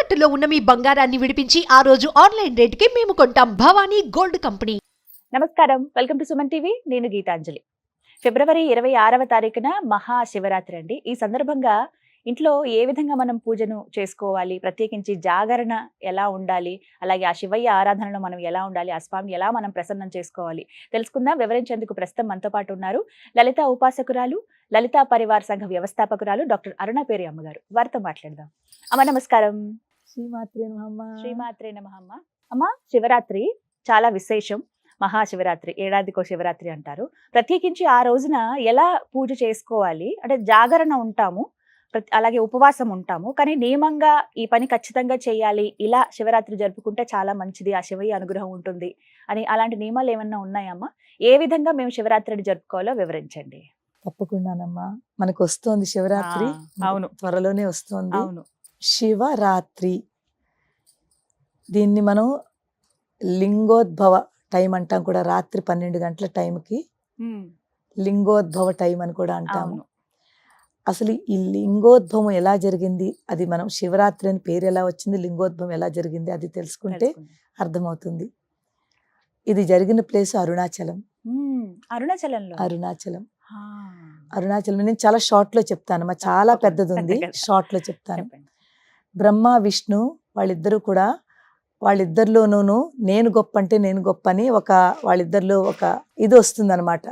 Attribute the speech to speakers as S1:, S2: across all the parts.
S1: తాకట్టులో ఉన్న మీ బంగారాన్ని విడిపించి ఆ రోజు ఆన్లైన్ రేటుకి మేము కొంటాం. Bhavani gold company.
S2: నమస్కారం, వెల్కమ్ టు సుమన్ టీవీ. నేను గీతాంజలి. ఫిబ్రవరి 26వ తారీఖున మహాశివరాత్రి అండి. ఈ సందర్భంగా ఇంట్లో ఏ విధంగా మనం పూజను చేసుకోవాలి, ప్రత్యేకించి జాగరణ ఎలా ఉండాలి, అలాగే ఆ శివయ్య ఆరాధనలో మనం ఎలా ఉండాలి, ఆ స్వామిని ఎలా మనం ప్రసన్నం చేసుకోవాలి తెలుసుకుందాం. వివరించేందుకు ప్రస్తుతం మనతో పాటు ఉన్నారు లలిత ఉపాసకురాలు, లలితా పరివార్ సంఘ వ్యవస్థాపకురాలు డాక్టర్ అరుణపేరి అమ్మగారు. వారితో మాట్లాడదాం. అమ్మ నమస్కారం.
S3: శ్రీమాత్రే నమః.
S2: శ్రీమాత్రే నమః. అమ్మ, శివరాత్రి చాలా విశేషం. మహాశివరాత్రి, ఏడాదికో శివరాత్రి అంటారు. ప్రత్యేకించి ఆ రోజున ఎలా పూజ చేసుకోవాలి అంటే జాగరణ ఉంటాము, అలాగే ఉపవాసం ఉంటాము, కానీ నియమంగా ఈ పని ఖచ్చితంగా చేయాలి, ఇలా శివరాత్రి జరుపుకుంటే చాలా మంచిది, ఆ శివయ్య అనుగ్రహం ఉంటుంది అని అలాంటి నియమాలు ఏమన్నా ఉన్నాయమ్మా? ఏ విధంగా మేము శివరాత్రిని జరుపుకోవాలో వివరించండి.
S3: తప్పకుండానమ్మా. మనకు వస్తోంది శివరాత్రి.
S2: అవును,
S3: త్వరలోనే వస్తోంది.
S2: అవును.
S3: శివరాత్రి, దీన్ని మనం లింగోద్భవ టైం అంటాం కూడా. రాత్రి 12 గంటల టైంకి లింగోద్భవ టైం అని కూడా అంటాము. అసలు ఈ లింగోద్భవం ఎలా జరిగింది, అది మనం శివరాత్రి అని పేరు ఎలా వచ్చింది, లింగోద్భవం ఎలా జరిగింది అది తెలుసుకుంటే అర్థమవుతుంది. ఇది జరిగిన ప్లేస్ అరుణాచలం. అరుణాచలం నేను చాలా షార్ట్ లో చెప్తాను, చాలా పెద్దది ఉంది, షార్ట్ లో చెప్తాను. బ్రహ్మ విష్ణు వాళ్ళిద్దరిలోనూ నేను గొప్ప అంటే నేను గొప్ప అని వాళ్ళిద్దరిలో ఒక ఇది వస్తుంది అనమాట.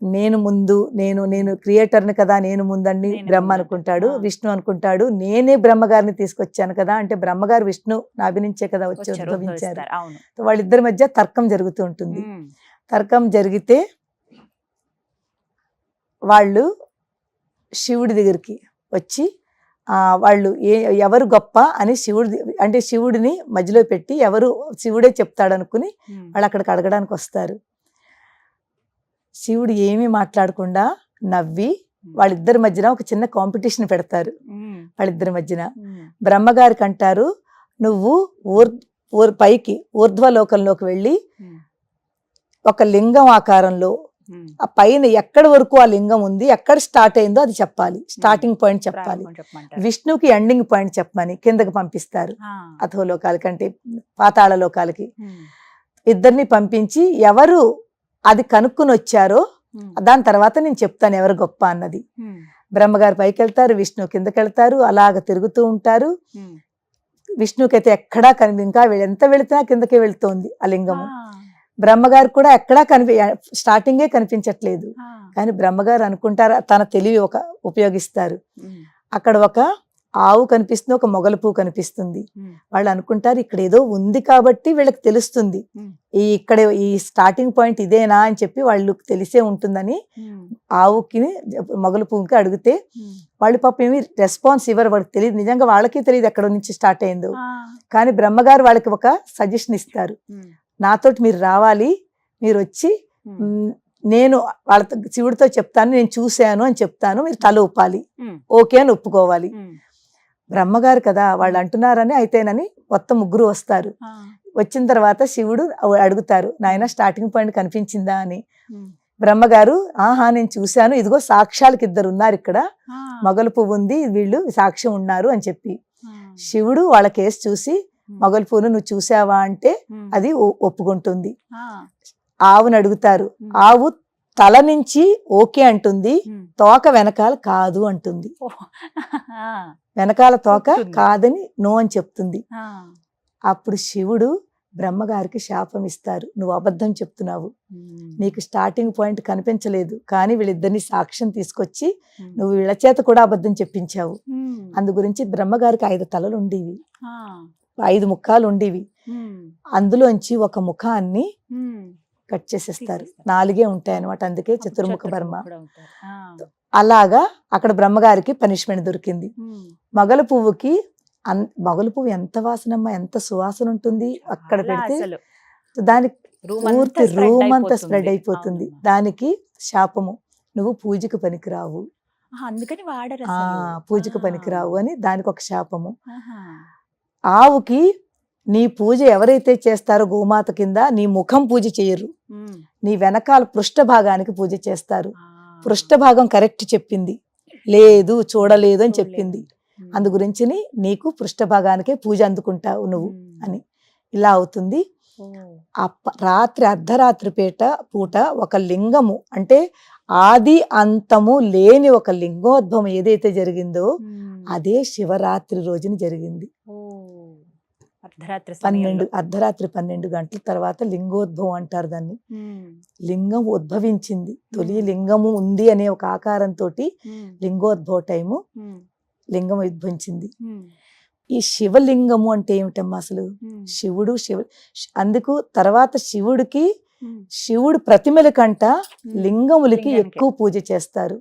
S3: నేను ముందు, నేను క్రియేటర్ని కదా, నేను ముందండి బ్రహ్మ అనుకుంటాడు. విష్ణు అనుకుంటాడు నేనే బ్రహ్మగారిని తీసుకొచ్చాను కదా, అంటే బ్రహ్మగారు విష్ణు నాభి నుంచే కదా వచ్చి ఉద్భవించారు. వాళ్ళిద్దరి మధ్య తర్కం జరుగుతూ ఉంటుంది. తర్కం జరిగితే వాళ్ళు శివుడి దగ్గరికి వచ్చి వాళ్ళు ఎవరు గొప్ప అని శివుడిని మధ్యలో పెట్టి శివుడే చెప్తాడు అనుకుని వాళ్ళు అక్కడికి అడగడానికి వస్తారు. శివుడు ఏమీ మాట్లాడకుండా నవ్వి వాళ్ళిద్దరి మధ్యన ఒక చిన్న కాంపిటీషన్ పెడతారు. వాళ్ళిద్దరి మధ్యన బ్రహ్మగారికి అంటారు, నువ్వు పైకి ఊర్ధ్వలోకంలోకి వెళ్ళి ఒక లింగం ఆకారంలో ఆ పైన ఎక్కడి వరకు ఆ లింగం ఉంది, ఎక్కడ స్టార్ట్ అయిందో అది చెప్పాలి, స్టార్టింగ్ పాయింట్ చెప్పాలి. విష్ణుకి ఎండింగ్ పాయింట్ చెప్పమని కిందకి పంపిస్తారు, అధోలోకాలకి అంటే పాతాళ లోకాలకి. ఇద్దరిని పంపించి ఎవరు అది కనుక్కుని వచ్చారో దాని తర్వాత నేను చెప్తాను ఎవరు గొప్ప అన్నది. బ్రహ్మగారు పైకి వెళ్తారు, విష్ణు కిందకి వెళ్తారు, అలాగ తిరుగుతూ ఉంటారు. విష్ణుకైతే ఎక్కడా ఇంకా ఎంత వెళుతున్నా కిందకే వెళుతోంది ఆ లింగము. బ్రహ్మగారు కూడా ఎక్కడా స్టార్టింగే కనిపించట్లేదు. కానీ బ్రహ్మగారు అనుకుంటారు, తన తెలివి ఉపయోగిస్తారు. అక్కడ ఒక ఆవు కనిపిస్తుంది, ఒక మొగల పువ్వు కనిపిస్తుంది. వాళ్ళు అనుకుంటారు ఇక్కడ ఏదో ఉంది కాబట్టి వీళ్ళకి తెలుస్తుంది, ఈ స్టార్టింగ్ పాయింట్ ఇదేనా అని చెప్పి వాళ్ళకి తెలిసే ఉంటుందని ఆవుకి మొగల పువ్వుకి అడిగితే వాళ్ళు పాపం ఏమి రెస్పాన్స్ ఇవ్వరు. వాళ్ళకి తెలియదు, నిజంగా వాళ్ళకి తెలియదు ఎక్కడ నుంచి స్టార్ట్ అయిందో. కానీ బ్రహ్మగారు వాళ్ళకి ఒక సజెషన్ ఇస్తారు, నాతోటి మీరు రావాలి, మీరు వచ్చి నేను వాళ్ళతో శివుడితో చెప్తాను, నేను చూశాను అని చెప్తాను, మీరు తల ఊపాలి, ఓకే అని ఒప్పుకోవాలి. బ్రహ్మగారు కదా వాళ్ళు అంటున్నారని అయితేనని మొత్తం ముగ్గురు వస్తారు. వచ్చిన తర్వాత శివుడు అడుగుతారు, నాయన స్టార్టింగ్ పాయింట్ కనిపించిందా అని. బ్రహ్మగారు ఆహా నేను చూశాను, ఇదిగో సాక్ష్యాలకి ఇద్దరు ఉన్నారు ఇక్కడ, మొగల పువ్వు ఉంది, వీళ్ళు సాక్ష్యం ఉన్నారు అని చెప్పి శివుడు వాళ్ళ కేసు చూసి మొగల పువ్వును నువ్వు చూసావా అంటే అది ఒప్పుకుంటుంది. ఆవును అడుగుతారు, ఆవు తల నుంచి ఓకే అంటుంది, తోక వెనకాల కాదు అంటుంది. వెనకాల తోక కాదని నో అని చెప్తుంది. అప్పుడు శివుడు బ్రహ్మగారికి శాపం ఇస్తారు, నువ్వు అబద్ధం చెప్తున్నావు, నీకు స్టార్టింగ్ పాయింట్ కనిపించలేదు, కానీ వీళ్ళిద్దరిని సాక్ష్యం తీసుకొచ్చి నువ్వు వీళ్ళ చేత కూడా అబద్ధం చెప్పించావు. అందు గురించి బ్రహ్మగారికి 5 తలలు ఉండేవి, 5 ముఖాలు ఉండేవి. అందులోంచి ఒక ముఖాన్ని కట్ చేసేస్తారు, 4 ఉంటాయి అనమాట, అందుకే చతుర్ముఖ బ్రహ్మ. అలాగా అక్కడ బ్రహ్మగారికి పనిష్మెంట్ దొరికింది. మొగల పువ్వు ఎంత వాసనమ్మా, ఎంత సువాసన ఉంటుంది, అక్కడ పెడితే దానికి పూర్తి రూమ్ అంతా స్ప్రెడ్ అయిపోతుంది. దానికి శాపము, నువ్వు పూజకు పనికిరావు,
S2: అందుకని వాడరు,
S3: పూజకు పనికిరావు అని దానికి ఒక శాపము. ఆవుకి నీ పూజ ఎవరైతే చేస్తారో గోమాత కింద నీ ముఖం పూజ చేయరు, నీ వెనకాల పృష్ఠ భాగానికి పూజ చేస్తారు. పృష్ఠ భాగం కరెక్ట్ చెప్పింది, లేదు చూడలేదు అని చెప్పింది. అందు గురించి నీకు పృష్ఠభాగానికే పూజ అందుకుంటావు నువ్వు అని ఇలా అవుతుంది. రాత్రి అర్ధరాత్రి పూట ఒక లింగము అంటే ఆది అంతము లేని ఒక లింగోద్భవం ఏదైతే జరిగిందో అదే శివరాత్రి రోజున జరిగింది. అర్ధరాత్రి 12 గంటల తర్వాత లింగోద్భవం అంటారు దాన్ని. లింగం ఉద్భవించింది, తొలి లింగము ఉంది అనే ఒక ఆకారంతో లింగోద్భవ టైము లింగం ఉద్భవించింది. ఈ శివలింగము అంటే ఏమిటమ్మా అసలు? శివుడు అందుకు తర్వాత శివుడు ప్రతిమల కంట లింగములకి ఎక్కువ పూజ చేస్తారు.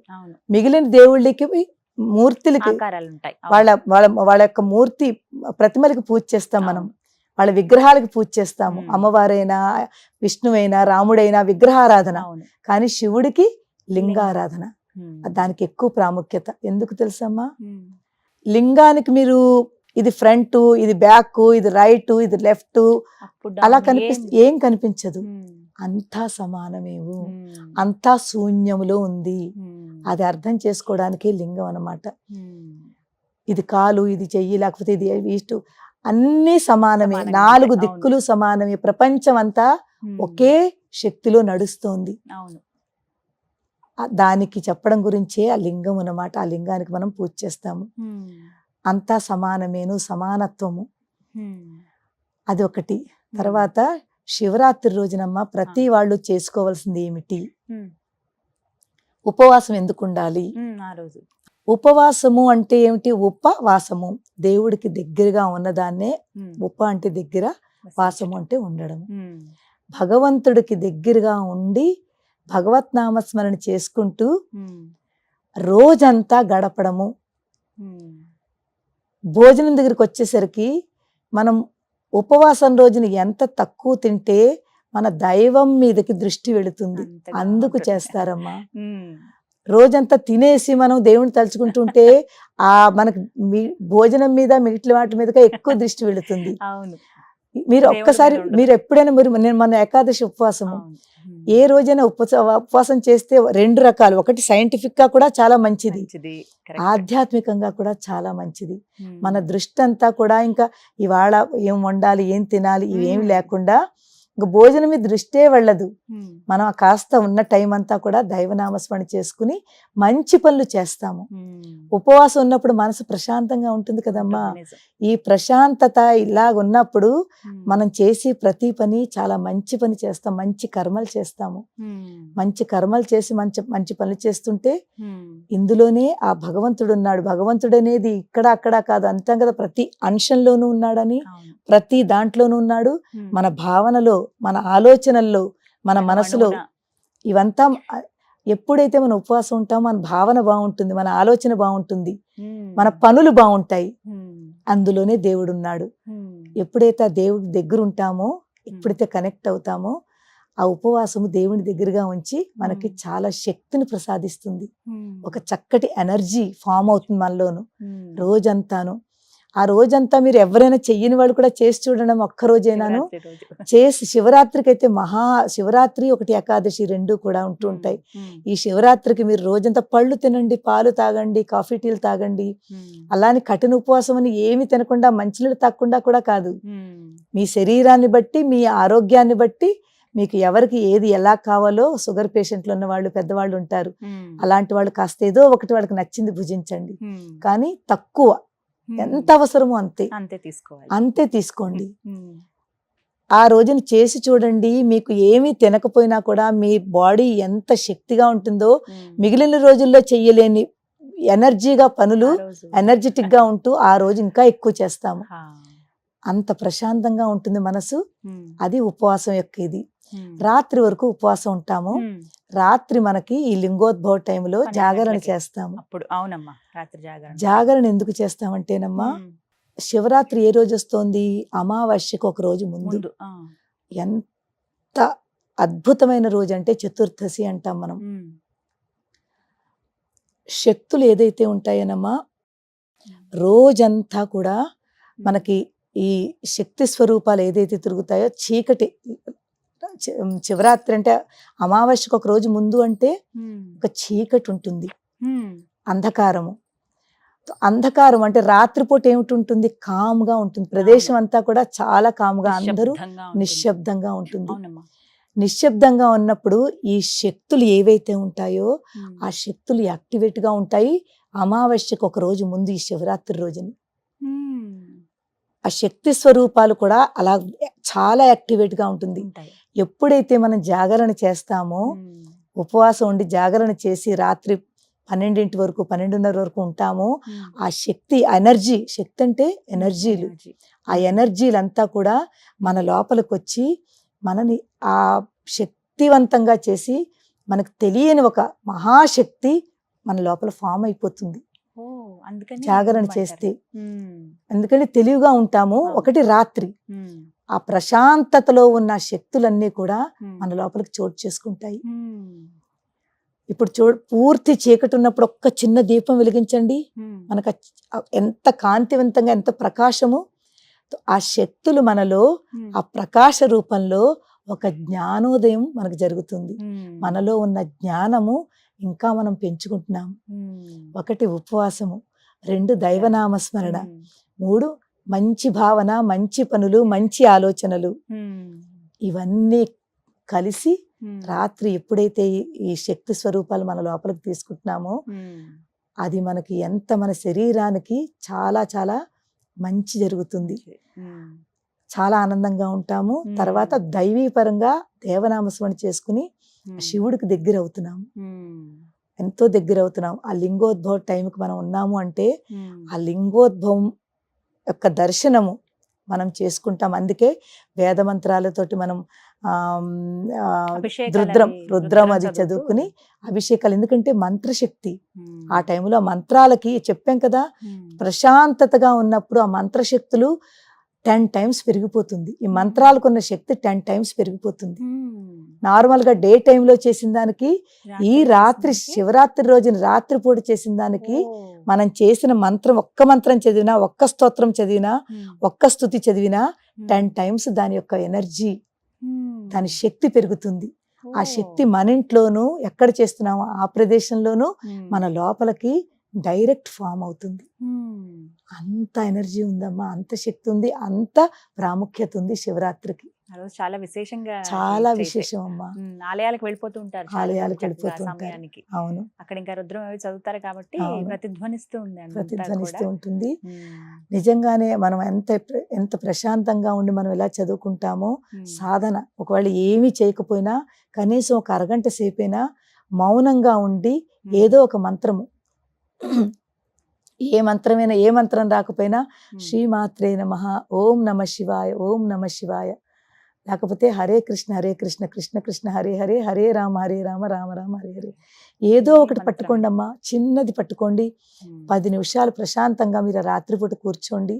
S3: మిగిలిన దేవుళ్ళకి మూర్తులకి వాళ్ళ యొక్క మూర్తి ప్రతిమలకి పూజ చేస్తాం మనం, వాళ్ళ విగ్రహాలకి పూజ చేస్తాము. అమ్మవారైనా విష్ణువైనా రాముడైనా విగ్రహారాధన, కానీ శివుడికి లింగారాధన. దానికి ఎక్కువ ప్రాముఖ్యత. ఎందుకు తెలుసమ్మా? లింగానికి మీరు ఇది ఫ్రంట్, ఇది బ్యాక్, ఇది రైట్, ఇది లెఫ్ట్ అలా ఏం కనిపించదు. అంతా సమానమేవు, అంతా శూన్యములో ఉంది. అది అర్థం చేసుకోవడానికి లింగం అన్నమాట. ఇది కాలు, ఇది చెయ్యి, లేకపోతే ఇది ఇటు అన్ని సమానమే, 4 దిక్కులు సమానమే. ప్రపంచం అంతా ఒకే శక్తిలో నడుస్తోంది. దానికి చెప్పడం గురించే ఆ లింగం అన్నమాట. ఆ లింగానికి మనం పూజ చేస్తాము. అంతా సమానమేను, సమానత్వము, అది ఒకటి. తర్వాత శివరాత్రి రోజునమ్మ ప్రతి వాళ్ళు చేసుకోవాల్సింది ఏమిటి? ఉపవాసం ఎందుకు ఉండాలి? ఉపవాసము అంటే ఏమిటి? ఉపవాసము దేవుడికి దగ్గరగా ఉన్నదాన్నే అంటే దగ్గర, వాసము అంటే ఉండడం. భగవంతుడికి దగ్గరగా ఉండి భగవత్ నామస్మరణ చేసుకుంటూ రోజంతా గడపడము. భోజనం దగ్గరికి వచ్చేసరికి మనం ఉపవాసం రోజున ఎంత తక్కువ తింటే మన దైవం మీదకి దృష్టి వెళుతుంది. అందుకు చేస్తారమ్మా. రోజంతా తినేసి మనం దేవుని తలుచుకుంటుంటే మనకు భోజనం మీద మిగిలిన వాటి మీదగా ఎక్కువ దృష్టి వెళుతుంది. మీరు ఒక్కసారి మీరు ఎప్పుడైనా మన ఏకాదశి ఉపవాసము ఏ రోజైనా ఉపవాసం చేస్తే 2 రకాలు. ఒకటి సైంటిఫిక్ గా కూడా చాలా మంచిది, ఆధ్యాత్మికంగా కూడా చాలా మంచిది. మన దృష్టి అంతా కూడా ఇంకా ఇవాళ ఏం వండాలి, ఏం తినాలి, ఇవేమి లేకుండా ఇంకా భోజనం మీద దృష్టే వెళ్ళదు. మనం కాస్త ఉన్న టైం అంతా కూడా దైవనామస్మరణ చేసుకుని మంచి పనులు చేస్తాము. ఉపవాసం ఉన్నప్పుడు మనసు ప్రశాంతంగా ఉంటుంది కదమ్మా. ఈ ప్రశాంతత ఇలాగ ఉన్నప్పుడు మనం చేసి ప్రతి పని చాలా మంచి పని చేస్తాం, మంచి కర్మలు చేస్తాము. మంచి కర్మలు చేసి మంచి పనులు చేస్తుంటే ఇందులోనే ఆ భగవంతుడు ఉన్నాడు. భగవంతుడు అనేది ఇక్కడ అక్కడ కాదు, అంతే కదా, ప్రతి అంశంలోనూ ఉన్నాడని, ప్రతి దాంట్లోనూ ఉన్నాడు. మన భావనలో, మన ఆలోచనల్లో, మన మనసులో ఇవంతా ఎప్పుడైతే మనం ఉపవాసం ఉంటామో మన భావన బాగుంటుంది, మన ఆలోచన బాగుంటుంది, మన పనులు బాగుంటాయి. అందులోనే దేవుడు ఉన్నాడు. ఎప్పుడైతే ఆ దేవుడి దగ్గర ఉంటామో, ఎప్పుడైతే కనెక్ట్ అవుతామో, ఆ ఉపవాసము దేవుని దగ్గరగా ఉంచి మనకి చాలా శక్తిని ప్రసాదిస్తుంది. ఒక చక్కటి ఎనర్జీ ఫామ్ అవుతుంది మనలోను రోజంతాను. ఆ రోజంతా మీరు ఎవరైనా చెయ్యని వాళ్ళు కూడా చేసి చూడడం, ఒక్క రోజైనాను చేసి. శివరాత్రికి అయితే శివరాత్రి ఒకటి ఏకాదశి 2 కూడా ఉంటూ ఉంటాయి. ఈ శివరాత్రికి మీరు రోజంతా పళ్ళు తినండి, పాలు తాగండి, కాఫీ టీలు తాగండి. అలానే కఠిన ఉపవాసం అని ఏమి తినకుండా, మంచినీళ్ళు తాగకుండా కూడా కాదు. మీ శరీరాన్ని బట్టి, మీ ఆరోగ్యాన్ని బట్టి, మీకు ఎవరికి ఏది ఎలా కావాలో, షుగర్ పేషెంట్లు ఉన్న వాళ్ళు, పెద్దవాళ్ళు ఉంటారు, అలాంటి వాళ్ళు కాస్త ఏదో ఒకటి వాళ్ళకి నచ్చింది భుజించండి. కానీ తక్కువ, ఎంత అవసరమో అంతే తీసుకోండి. ఆ రోజున చేసి చూడండి. మీకు ఏమీ తినకపోయినా కూడా మీ బాడీ ఎంత శక్తిగా ఉంటుందో, మిగిలిన రోజుల్లో చెయ్యలేని ఎనర్జీగా పనులు ఎనర్జెటిక్ గా ఉంటూ ఆ రోజు ఇంకా ఎక్కువ చేస్తాము. అంత ప్రశాంతంగా ఉంటుంది మనసు. అది ఉపవాసం యొక్క ఇది. రాత్రి వరకు ఉపవాసం ఉంటాము. రాత్రి మనకి ఈ లింగోద్భవ టైంలో జాగరణ చేస్తాము. జాగరణ ఎందుకు చేస్తామంటేనమ్మా, శివరాత్రి ఏ రోజు వస్తోంది? అమావాస్యకు ఒక రోజు ముందు. ఎంత అద్భుతమైన రోజు అంటే చతుర్దశి అంటాం మనం. శక్తులు ఏదైతే ఉంటాయనమ్మా, రోజంతా కూడా మనకి ఈ శక్తి స్వరూపాలు ఏదైతే తిరుగుతాయో, చీకటి శివరాత్రి అంటే అమావాస్యకు ఒక రోజు ముందు అంటే ఒక చీకటి ఉంటుంది, అంధకారము. అంధకారం అంటే రాత్రిపూట ఏమిటి ఉంటుంది, కామ్గా ఉంటుంది, ప్రదేశం అంతా కూడా చాలా కామ్గా, అందరూ నిశ్శబ్దంగా ఉంటుంది.
S2: అవునమ్మా.
S3: నిశ్శబ్దంగా ఉన్నప్పుడు ఈ శక్తులు ఏవైతే ఉంటాయో ఆ శక్తులు యాక్టివేట్గా ఉంటాయి. అమావాస్యకు ఒక రోజు ముందు, ఈ శివరాత్రి రోజుని ఆ శక్తి స్వరూపాలు కూడా అలా చాలా యాక్టివేట్గా ఉంటుంది. ఎప్పుడైతే మనం జాగరణ చేస్తామో, ఉపవాసం ఉండి జాగరణ చేసి రాత్రి 12 వరకు 12:30 వరకు ఉంటామో, ఆ శక్తి ఎనర్జీ, శక్తి అంటే ఎనర్జీలు, ఆ ఎనర్జీలంతా కూడా మన లోపలికి వచ్చి మనని ఆ శక్తివంతంగా చేసి, మనకు తెలియని ఒక మహాశక్తి మన లోపల ఫామ్ అయిపోతుంది జాగరణ చేస్తే. ఎందుకంటే తెలివిగా ఉంటాము. ఒకటి రాత్రి ఆ ప్రశాంతతలో ఉన్న శక్తులన్నీ కూడా మన లోపలికి చోటు చేసుకుంటాయి. ఇప్పుడు పూర్తి చీకటి ఉన్నప్పుడు ఒక్క చిన్న దీపం వెలిగించండి, మనకు ఎంత కాంతివంతంగా, ఎంత ప్రకాశము. ఆ శక్తులు మనలో ఆ ప్రకాశ రూపంలో ఒక జ్ఞానోదయం మనకు జరుగుతుంది. మనలో ఉన్న జ్ఞానము ఇంకా మనం పెంచుకుంటున్నాము. ఒకటి ఉపవాసము, 2 దైవనామస్మరణ, 3 మంచి భావన, మంచి పనులు, మంచి ఆలోచనలు. ఇవన్నీ కలిసి రాత్రి ఎప్పుడైతే ఈ శక్తి స్వరూపాలు మన లోపలికి తీసుకుంటున్నామో అది మనకి మన శరీరానికి చాలా చాలా మంచి జరుగుతుంది. చాలా ఆనందంగా ఉంటాము. తర్వాత దైవీపరంగా దేవనామస్మరణ చేసుకుని శివుడికి దగ్గర అవుతున్నాము, ఎంతో దగ్గర అవుతున్నాం. ఆ లింగోద్భవ టైంకి మనం ఉన్నాము అంటే ఆ లింగోద్భవం యొక్క దర్శనము మనం చేసుకుంటాం. అందుకే వేద మంత్రాలతోటి మనం రుద్రం అది చదువుకుని అభిషేకాలు. ఎందుకంటే మంత్రశక్తి ఆ టైంలో మంత్రాలకి చెప్పాం కదా, ప్రశాంతతగా ఉన్నప్పుడు ఆ మంత్రశక్తులు 10 times పెరిగిపోతుంది. ఈ మంత్రాలకు ఉన్న శక్తి 10 times పెరిగిపోతుంది. నార్మల్గా డే టైంలో చేసిన దానికి ఈ రాత్రి శివరాత్రి రోజున రాత్రిపూట చేసిన దానికి మనం చేసిన మంత్రం, ఒక్క మంత్రం చదివినా, ఒక్క స్తోత్రం చదివినా, ఒక్క స్తుతి చదివినా 10 times దాని యొక్క ఎనర్జీ, దాని శక్తి పెరుగుతుంది. ఆ శక్తి మన ఇంట్లోనూ ఎక్కడ చేస్తున్నామో ఆ ప్రదేశంలోనూ మన లోపలికి డైరెక్ట్ ఫామ్ అవుతుంది. అంత ఎనర్జీ ఉందమ్మా, అంత శక్తి ఉంది, అంత ప్రాముఖ్యత ఉంది శివరాత్రికి.
S2: చాలా విశేషంగా,
S3: చాలా విశేషం అమ్మా.
S2: ఆలయాలకు వెళ్ళిపోతూ ఉంటారు,
S3: ఆలయాలకు వెళ్ళిపోతూ ఉంటారు. అవును,
S2: అక్కడ ఇంకా రుద్రం అవి చదువుతారు కాబట్టి ప్రతిధ్వనిస్తూ
S3: ఉంటుంది. నిజంగానే మనం ఎంత ప్రశాంతంగా ఉండి మనం ఎలా చదువుకుంటామో, సాధన ఒకవేళ ఏమీ చేయకపోయినా కనీసం ఒక అరగంట సేపైనా మౌనంగా ఉండి ఏదో ఒక మంత్రము, ఏ మంత్రమైనా, ఏ మంత్రం రాకపోయినా శ్రీమాత్రే నమః, ఓం నమ శివాయ, ఓం నమ శివాయ, లేకపోతే హరే కృష్ణ కృష్ణ కృష్ణ హరే హరే, హరే రామ రామ రామ హరే హరే, ఏదో ఒకటి పట్టుకోండి అమ్మా, చిన్నది పట్టుకోండి. 10 నిమిషాలు ప్రశాంతంగా మీరు రాత్రిపూట కూర్చోండి.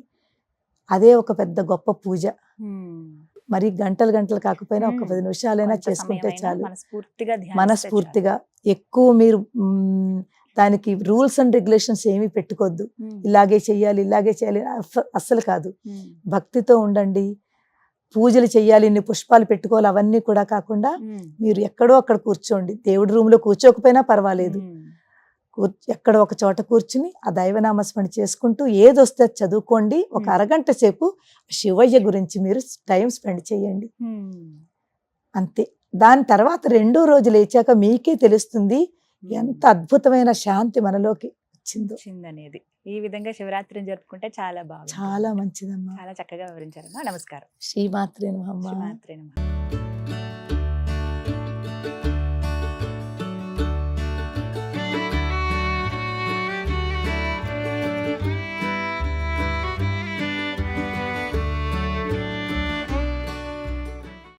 S3: అదే ఒక పెద్ద గొప్ప పూజ. మరి గంటలు కాకపోయినా ఒక 10 నిమిషాలైనా చేసుకుంటే చాలు. మనస్ఫూర్తిగా ఎక్కువ మీరు దానికి రూల్స్ అండ్ రెగ్యులేషన్స్ ఏమీ పెట్టుకోవద్దు. ఇలాగే చెయ్యాలి అస్సలు కాదు. భక్తితో ఉండండి. పూజలు చెయ్యాలి, ఇన్ని పుష్పాలు పెట్టుకోవాలి, అవన్నీ కూడా కాకుండా మీరు ఎక్కడో అక్కడ కూర్చోండి. దేవుడి రూమ్ లో కూర్చోకపోయినా పర్వాలేదు, ఎక్కడో ఒక చోట కూర్చుని ఆ దైవనామస్మరణ చేసుకుంటూ ఏదొస్తే చదువుకోండి. ఒక అరగంట సేపు శివయ్య గురించి మీరు టైం స్పెండ్ చేయండి, అంతే. దాని తర్వాత 2వ రోజు లేచాక మీకే తెలుస్తుంది ఎంత అద్భుతమైన శాంతి మనలోకి వచ్చిందనేది.
S2: ఈ విధంగా శివరాత్రిని జరుపుకుంటే చాలా బాగుంది,
S3: చాలా మంచిదమ్మా.
S2: చాలా చక్కగా వివరించారమ్మా. నమస్కారం.
S3: శ్రీమాత్రే నమః.